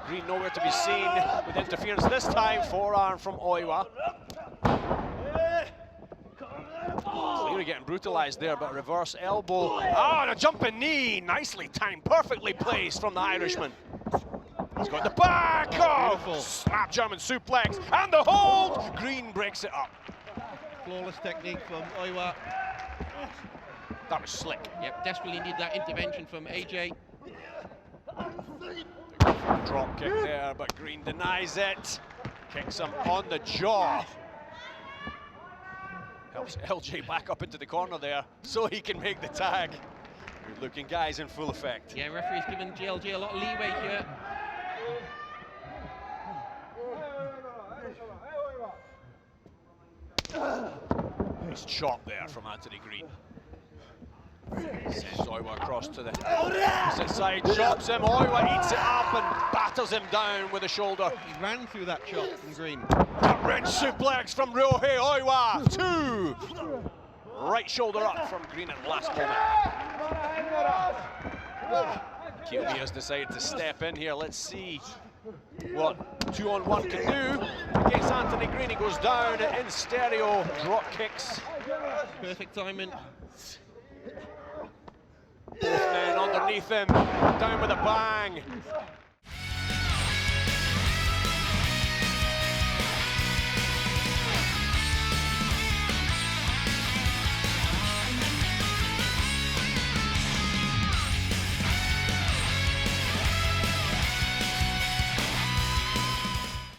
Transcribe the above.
Greene nowhere to be seen with interference this time. Forearm from Oiwa. Cleary getting brutalized there, but reverse elbow. Ah, and a jumping knee. Nicely timed, perfectly placed from the Irishman. He's got the back. Oh, beautiful. Snap German suplex. And the hold. Greene breaks it up. Flawless technique from Oiwa. That was slick. Yep, desperately need that intervention from AJ. Drop kick there, but Greene denies it. Kicks him on the jaw. Helps LJ back up into the corner there so he can make the tag. Good looking guys in full effect. Yeah, referee's giving JLJ a lot of leeway here. Nice chop there from Anthony Greene. Sends Oiwa across to the opposite side, chops him. Oiwa eats it up and batters him down with a shoulder. He ran through that chop from Greene. That wrench suplex from Ryohei. Oiwa, 2. Right shoulder up from Greene at the last moment. Kiyomiya has decided to step in here. Let's see what 2-on-1 can do against Anthony Greene. He goes down in stereo, drop kicks. Perfect timing. Both men underneath him, down with a bang.